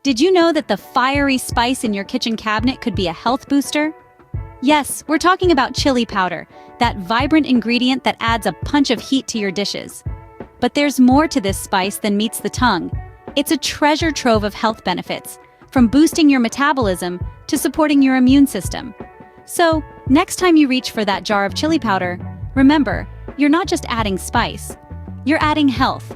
Did you know that the fiery spice in your kitchen cabinet could be a health booster? Yes, we're talking about chili powder, that vibrant ingredient that adds a punch of heat to your dishes. But there's more to this spice than meets the tongue. It's a treasure trove of health benefits, from boosting your metabolism to supporting your immune system. So, next time you reach for that jar of chili powder, remember, you're not just adding spice, you're adding health.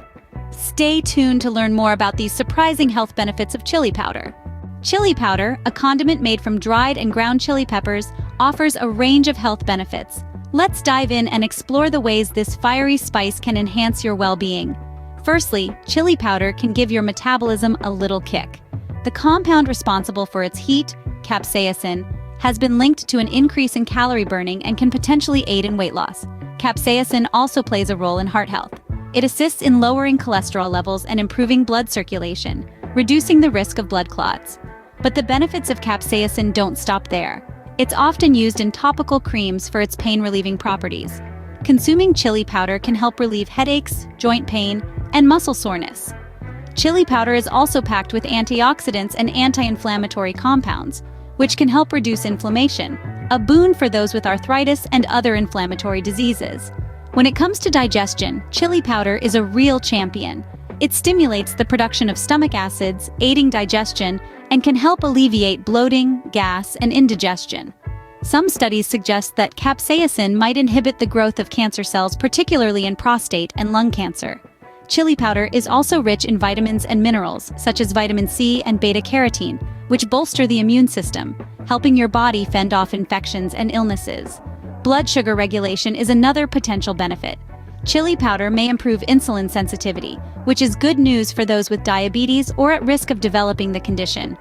Stay tuned to learn more about these surprising health benefits of chili powder. Chili powder, a condiment made from dried and ground chili peppers, offers a range of health benefits. Let's dive in and explore the ways this fiery spice can enhance your well-being. Firstly, chili powder can give your metabolism a little kick. The compound responsible for its heat, capsaicin, has been linked to an increase in calorie burning and can potentially aid in weight loss. Capsaicin also plays a role in heart health. It assists in lowering cholesterol levels and improving blood circulation, reducing the risk of blood clots. But the benefits of capsaicin don't stop there. It's often used in topical creams for its pain-relieving properties. Consuming chili powder can help relieve headaches, joint pain, and muscle soreness. Chili powder is also packed with antioxidants and anti-inflammatory compounds, which can help reduce inflammation, a boon for those with arthritis and other inflammatory diseases. When it comes to digestion, chili powder is a real champion. It stimulates the production of stomach acids, aiding digestion, and can help alleviate bloating, gas, and indigestion. Some studies suggest that capsaicin might inhibit the growth of cancer cells, particularly in prostate and lung cancer. Chili powder is also rich in vitamins and minerals, such as vitamin C and beta-carotene, which bolster the immune system, helping your body fend off infections and illnesses. Blood sugar regulation is another potential benefit. Chili powder may improve insulin sensitivity, which is good news for those with diabetes or at risk of developing the condition.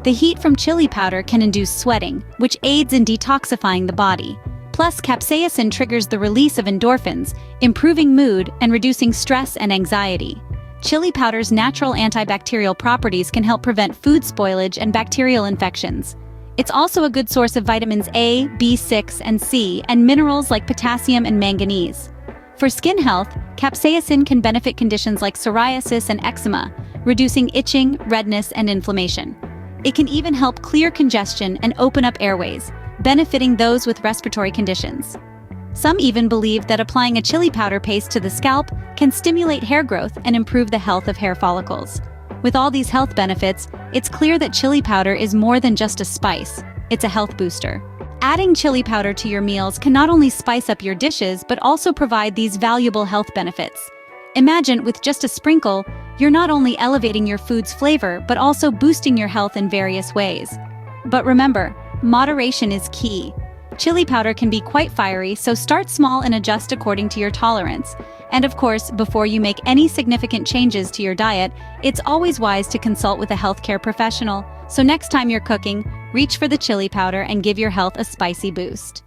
The heat from chili powder can induce sweating, which aids in detoxifying the body. Plus, capsaicin triggers the release of endorphins, improving mood and reducing stress and anxiety. Chili powder's natural antibacterial properties can help prevent food spoilage and bacterial infections. It's also a good source of vitamins A, B6, and C, and minerals like potassium and manganese. For skin health, capsaicin can benefit conditions like psoriasis and eczema, reducing itching, redness, and inflammation. It can even help clear congestion and open up airways, benefiting those with respiratory conditions. Some even believe that applying a chili powder paste to the scalp can stimulate hair growth and improve the health of hair follicles. With all these health benefits, it's clear that chili powder is more than just a spice, it's a health booster. Adding chili powder to your meals can not only spice up your dishes, but also provide these valuable health benefits. Imagine, with just a sprinkle, you're not only elevating your food's flavor, but also boosting your health in various ways. But remember, moderation is key. Chili powder can be quite fiery, so start small and adjust according to your tolerance. And of course, before you make any significant changes to your diet, it's always wise to consult with a healthcare professional. So next time you're cooking, reach for the chili powder and give your health a spicy boost.